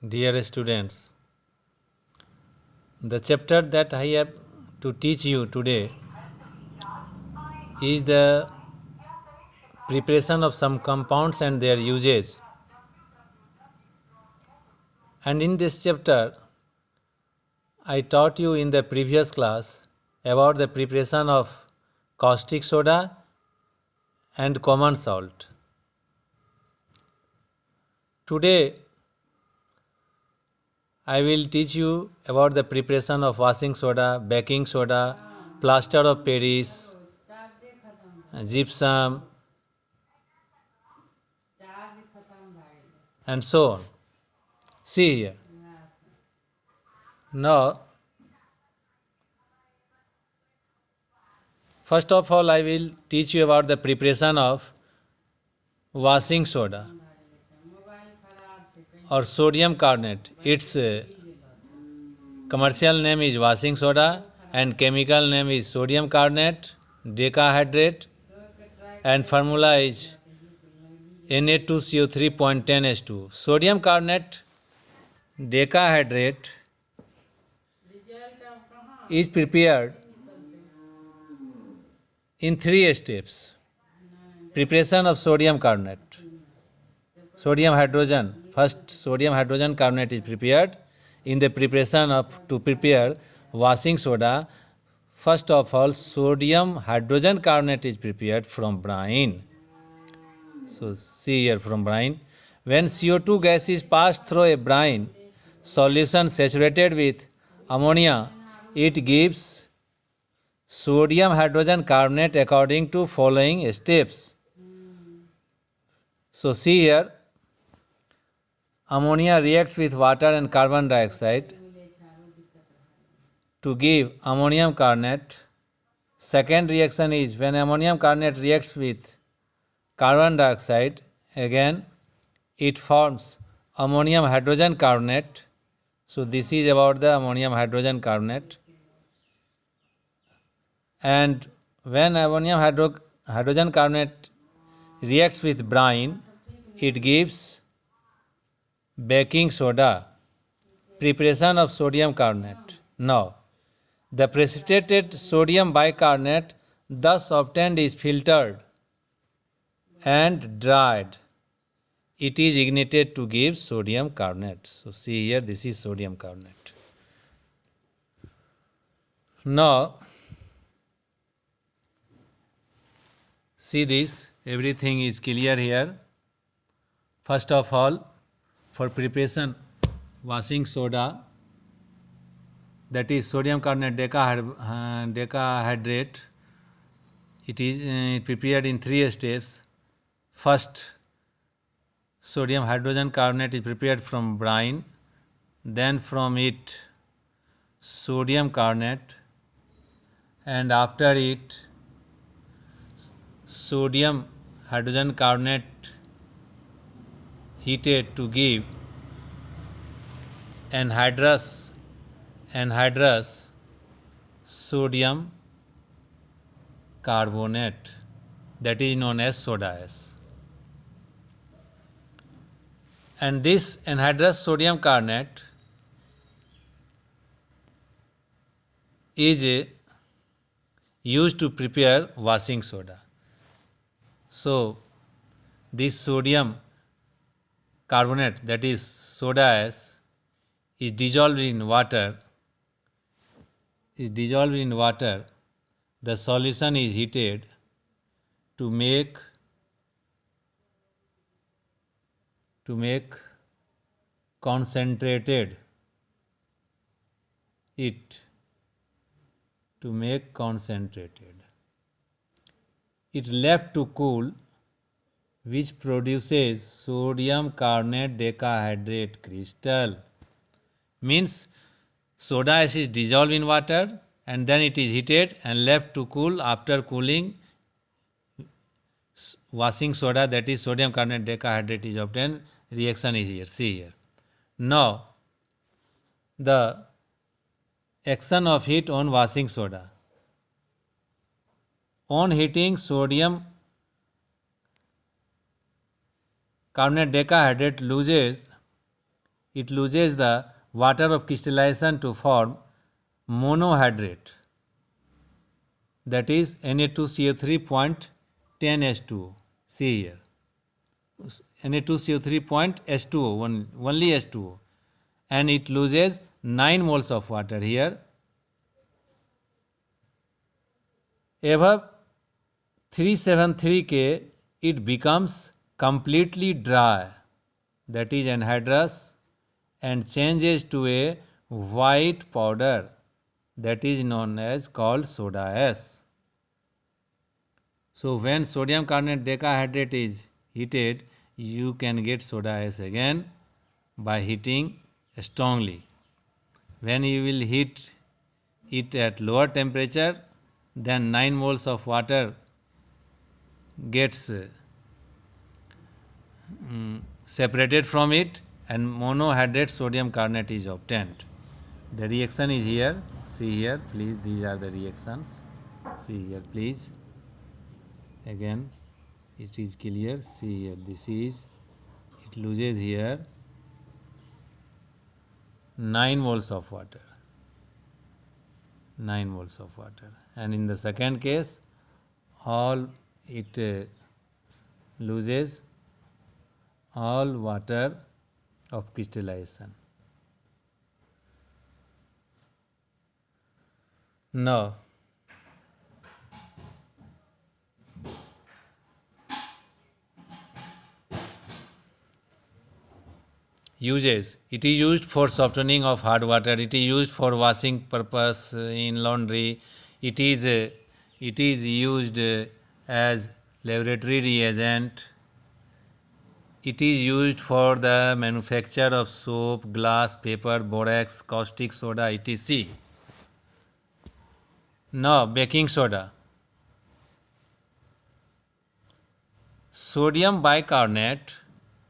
Dear students, the chapter that I have to teach you today is the preparation of some compounds and their usage. And in this chapter, I taught you in the previous class about the preparation of caustic soda and common salt. Today, I will teach you about the preparation of washing soda, baking soda, plaster of Paris, gypsum, and so on. See here. Now, first of all, I will teach you about the preparation of washing soda or sodium carbonate. Its commercial name is washing soda and chemical name is sodium carbonate, decahydrate, and formula is Na2CO3.10H2. Sodium carbonate decahydrate is prepared in 3 steps. Preparation of sodium carbonate. Sodium hydrogen. First, sodium hydrogen carbonate is prepared. In the preparation of to prepare washing soda, first of all, sodium hydrogen carbonate is prepared from brine. So, see here from brine. When CO2 gas is passed through a brine solution saturated with ammonia, it gives sodium hydrogen carbonate according to following steps. So, see here, ammonia reacts with water and carbon dioxide to give ammonium carbonate. Second reaction is when ammonium carbonate reacts with carbon dioxide, again it forms ammonium hydrogen carbonate. So, this is about the ammonium hydrogen carbonate. And when ammonium hydrogen carbonate reacts with brine, it gives baking soda, preparation of sodium carbonate. Now, the precipitated sodium bicarbonate thus obtained is filtered and dried. It is ignited to give sodium carbonate. So, see here, this is sodium carbonate. Now, see this, everything is clear here. First of all, for preparation washing soda, that is sodium carbonate decahydrate, it is prepared in 3 steps. First, sodium hydrogen carbonate is prepared from brine, then from it sodium carbonate, and after it sodium hydrogen carbonate heated to give anhydrous sodium carbonate, that is known as soda ash. And this anhydrous sodium carbonate is used to prepare washing soda. So, this sodium carbonate, that is soda ash, is dissolved in water. The solution is heated to make concentrated. It left to cool, which produces sodium carbonate decahydrate crystal. Means soda ash is dissolved in water and then it is heated and left to cool. After cooling, washing soda, that is sodium carbonate decahydrate, is obtained. Reaction is here, see here. Now, the action of heat on washing soda. On heating, sodium carbonate decahydrate loses it loses the water of crystallization to form monohydrate, that is Na2CO3.10H2O. See here, Na2CO3.H2O, only H2O, and it loses 9 moles of water here. Above 373 K, it becomes completely dry, that is anhydrous, and changes to a white powder, that is known as called soda ash. So when sodium carbonate decahydrate is heated, you can get soda ash again by heating strongly. When you will heat it at lower temperature, then 9 moles of water gets separated from it and monohydrate sodium carbonate is obtained. The reaction is here. See here, please. These are the reactions. See here, please. Again, it is clear. See here, this is, it loses here 9 moles of water. 9 moles of water. And in the second case, all it loses all water of crystallization. Now, uses. It is used for softening of hard water. It is used for washing purpose in laundry. It is used as laboratory reagent. It is used for the manufacture of soap, glass, paper, borax, caustic soda, etc. Now, baking soda. Sodium bicarbonate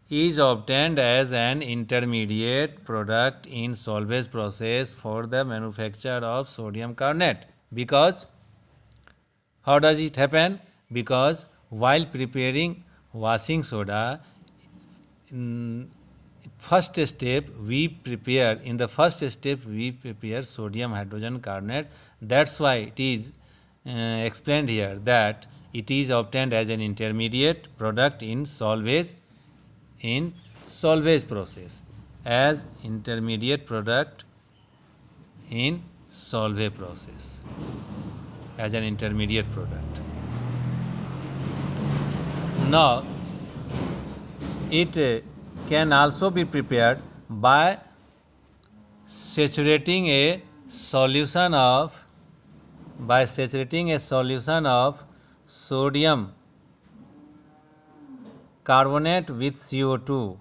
is obtained as an intermediate product in Solvay's process for the manufacture of sodium carbonate. Because, how does it happen? Because while preparing washing soda, in the first step we prepare sodium hydrogen carbonate. That's why it is explained here that it is obtained as an intermediate product in Solvay's process, as intermediate product in Solvay process, as an intermediate product. Now, it can also be prepared by saturating a solution of sodium carbonate with CO2.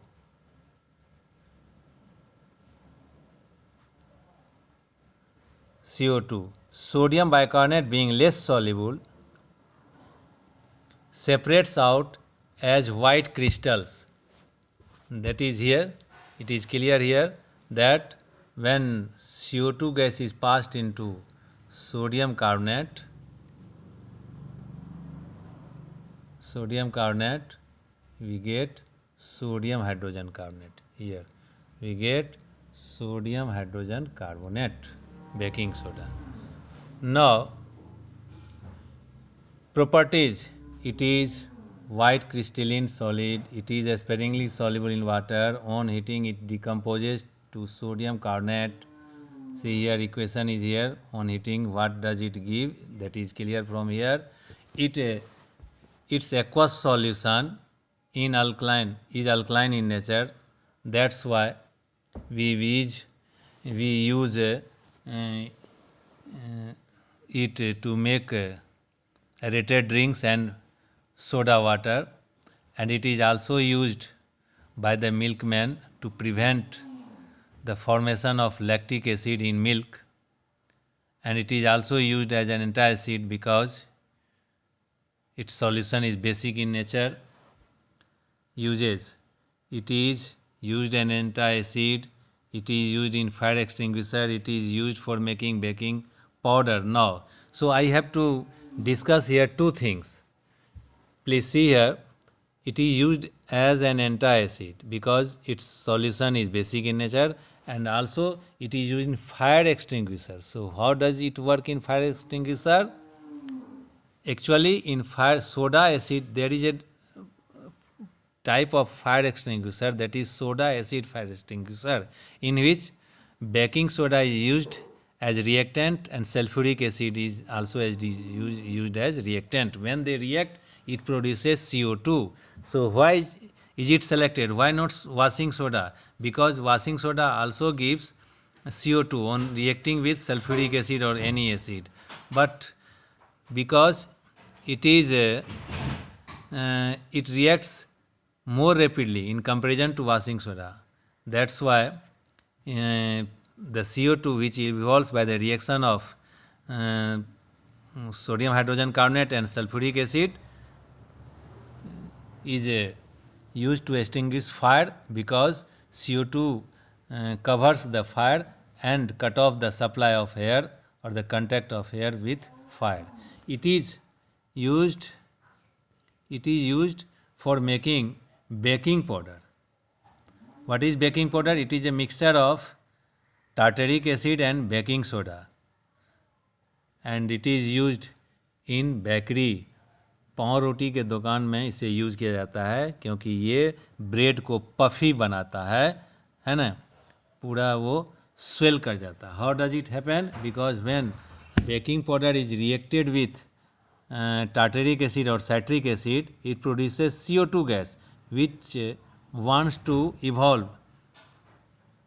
Sodium bicarbonate, being less soluble, separates out as white crystals. That is here, it is clear here that when CO2 gas is passed into sodium carbonate, we get sodium hydrogen carbonate. Here we get sodium hydrogen carbonate, baking soda. Now, properties. It is white crystalline solid. It is sparingly soluble in water. On heating, it decomposes to sodium carbonate. See here, equation is here. On heating, what does it give? That is clear from here. Its aqueous solution is alkaline in nature. That's why we use it to make aerated drinks and soda water, and it is also used by the milkman to prevent the formation of lactic acid in milk, and it is also used as an antacid because its solution is basic in nature. Uses. It is used as an antacid, it is used in fire extinguisher, it is used for making baking powder. Now, so I have to discuss here two things. Please see here, it is used as an antacid because its solution is basic in nature, and also it is used in fire extinguisher. So how does it work in fire extinguisher? Actually, in fire soda acid there is a type of fire extinguisher, that is soda acid fire extinguisher, in which baking soda is used as reactant and sulfuric acid is also used as reactant. When they react, it produces CO2. So why is it selected? Why not washing soda? Because washing soda also gives CO2 on reacting with sulfuric acid or any acid, but because it is it reacts more rapidly in comparison to washing soda. That's why the CO2 which evolves by the reaction of sodium hydrogen carbonate and sulfuric acid is used to extinguish fire, because CO2 covers the fire and cut off the supply of air or the contact of air with fire. It is used for making baking powder. What is baking powder? It is a mixture of tartaric acid and baking soda, and it is used in bakery. पाव रोटी के दुकान में इसे use किया जाता है, क्योंकि ये bread को पफी बनाता है ना, पूरा वो स्वेल कर जाता है. How does it happen? Because when baking powder is reacted with tartaric acid or citric acid, it produces CO2 gas, which wants to evolve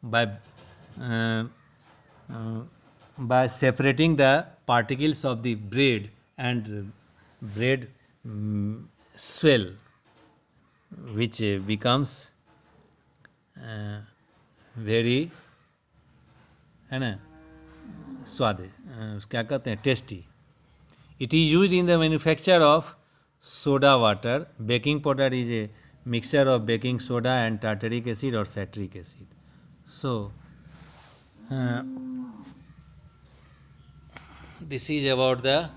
by separating the particles of the bread, and bread swell, which becomes very है ना स्वाद, क्या कहते हैं, tasty. It is used in the manufacture of soda water. Baking powder is a mixture of baking soda and tartaric acid or citric acid. So, this is about the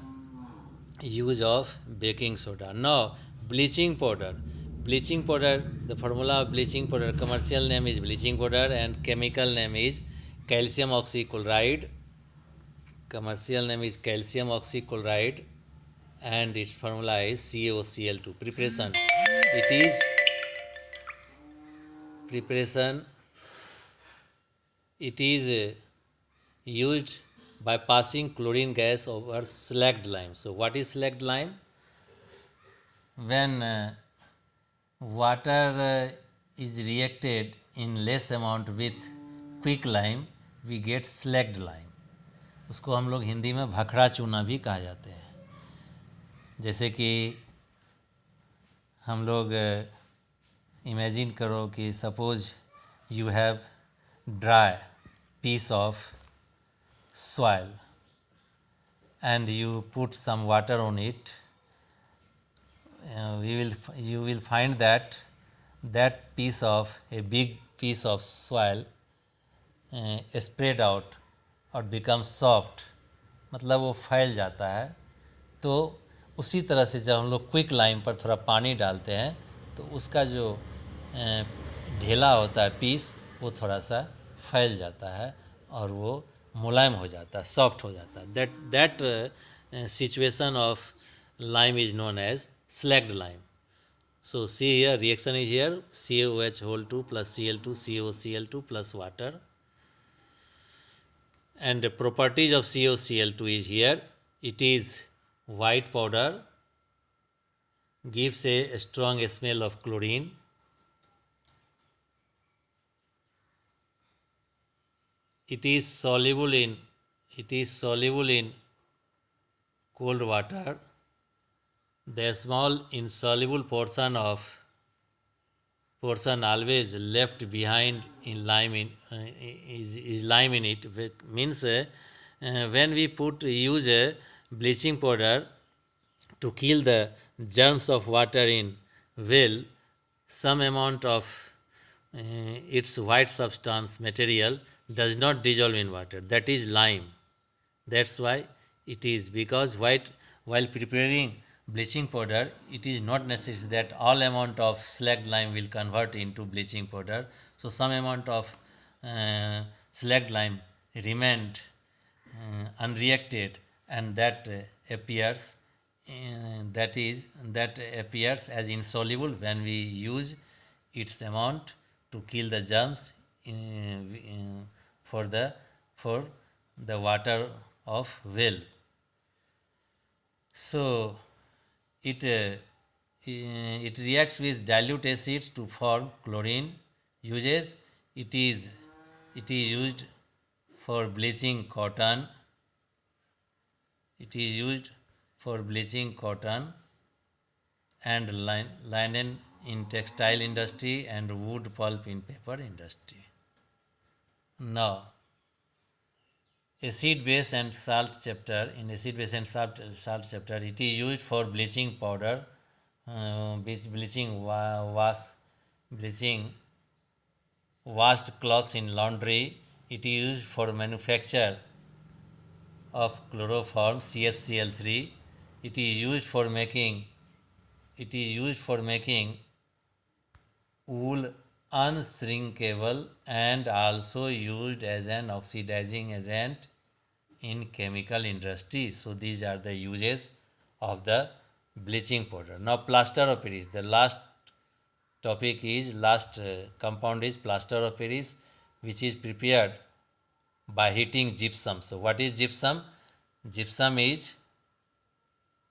use of baking soda. Now, bleaching powder. Bleaching powder, the formula of bleaching powder, commercial name is bleaching powder and chemical name is calcium oxychloride. Commercial name is calcium oxychloride and its formula is CaOCl2. Preparation. It is used by passing chlorine gas over slacked lime. So what is slacked lime? When water is reacted in less amount with quick lime, we get slacked lime. उसको हम लोग हिंदी में भखड़ा चूना भी कहा जाते हैं. जैसे कि हम लोग इमेजिन करो कि suppose you have dry piece of soil and you put some water on it, you will find that piece of a big piece of soil spread out और becomes soft, मतलब वो फैल जाता है. तो उसी तरह से जब हम लोग क्विक लाइम पर थोड़ा पानी डालते हैं तो उसका जो ढेला होता है पीस, वो थोड़ा सा फैल जाता है और वो मुलायम हो जाता है, सॉफ्ट हो जाता है. That situation of lime is known as slacked lime. So see here, reaction is here, CaOH whole 2 plus Cl2, CaOCl2 plus water. And the properties of CaOCl2 is here. It is white powder, gives a strong smell of chlorine. It is soluble in cold water. The small insoluble portion always left behind in lime is lime in it. Means when we use a bleaching powder to kill the germs of water in well, some amount of its white substance material does not dissolve in water. That is lime. That's why it is, because while preparing bleaching powder, it is not necessary that all amount of slacked lime will convert into bleaching powder. So some amount of slacked lime remained unreacted, and that appears as insoluble when we use its amount to kill the germs for the water of well. So it reacts with dilute acids to form chlorine. Uses, it is used for bleaching cotton. It is used for bleaching cotton and linen in textile industry and wood pulp in paper industry. Now, acid base and salt chapter. In acid base and salt chapter, it is used for bleaching powder, bleaching washed cloths in laundry. It is used for manufacture of chloroform CaCl3. It is used for making wool unshrinkable and also used as an oxidizing agent in chemical industry. So these are the uses of the bleaching powder. Now plaster of Paris. The last compound is plaster of Paris, which is prepared by heating gypsum. So what is gypsum? Gypsum is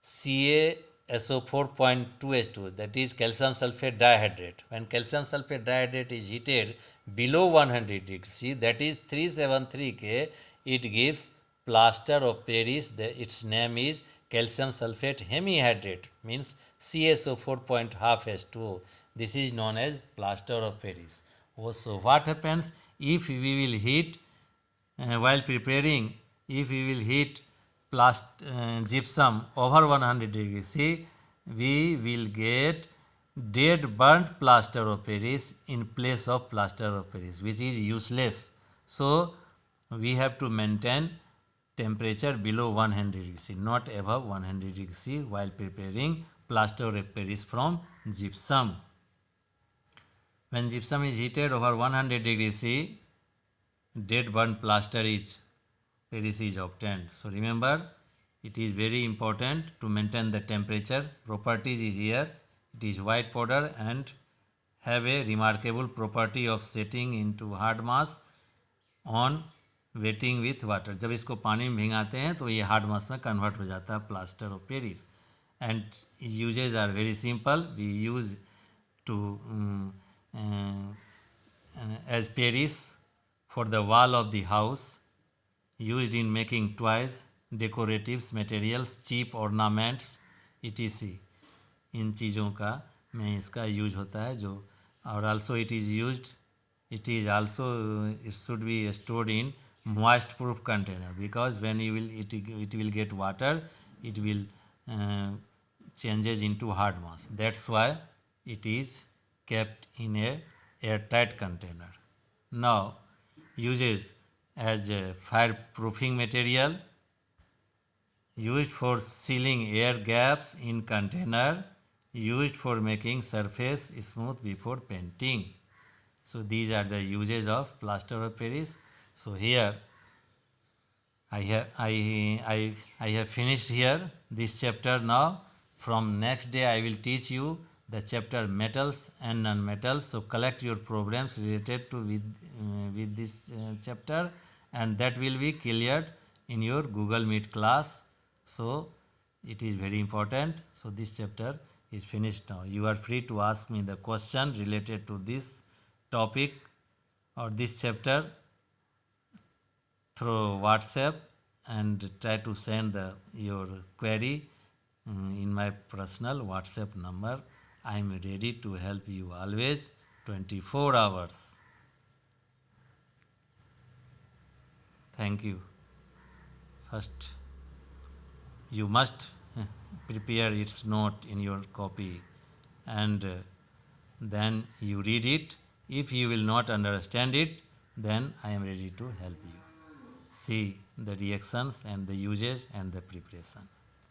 CaSO4.2H2, that is calcium sulfate dihydrate. When calcium sulfate dihydrate is heated below 100 degrees C, that is 373 K, it gives plaster of Paris. Its name is calcium sulfate hemihydrate, means CaSO4.2H2O. This is known as plaster of Paris. So what happens if we will heat while preparing? If we will heat gypsum over 100 degrees C, we will get dead burnt plaster of Paris in place of plaster of Paris, which is useless. So we have to maintain temperature below 100 degrees C, not above 100 degrees C, while preparing plaster of Paris from gypsum. When gypsum is heated over 100 degrees C, dead burnt plaster Paris is obtained. So remember, it is very important to maintain the temperature. Properties is here. It is white powder and have a remarkable property of setting into hard mass on wetting with water. जब इसको पानी में भिंगाते हैं तो ये hard mass में convert हो जाता है plaster of Paris. And uses are very simple. We use to as Paris for the wall of the house, used in making toys, decoratives, materials, cheap ornaments, etc. इन चीज़ों का में इसका use होता है जो. और also it should be stored in moist proof container, because when it will get water, it will changes into hard mass. That's why it is kept in a airtight container. Now uses as a fireproofing material, used for sealing air gaps in container, used for making surface smooth before painting. So these are the uses of plaster of Paris. So here I have finished here this chapter. Now from next day I will teach you the chapter metals and non-metals. So collect your problems related to with this chapter, and that will be cleared in your Google Meet class. So it is very important. So this chapter is finished now. You are free to ask me the question related to this topic or this chapter through WhatsApp, and try to send your query in my personal WhatsApp number. I am ready to help you always, 24 hours. Thank you. First, you must prepare its note in your copy, and then you read it. If you will not understand it, then I am ready to help you. See the reactions and the usage and the preparation.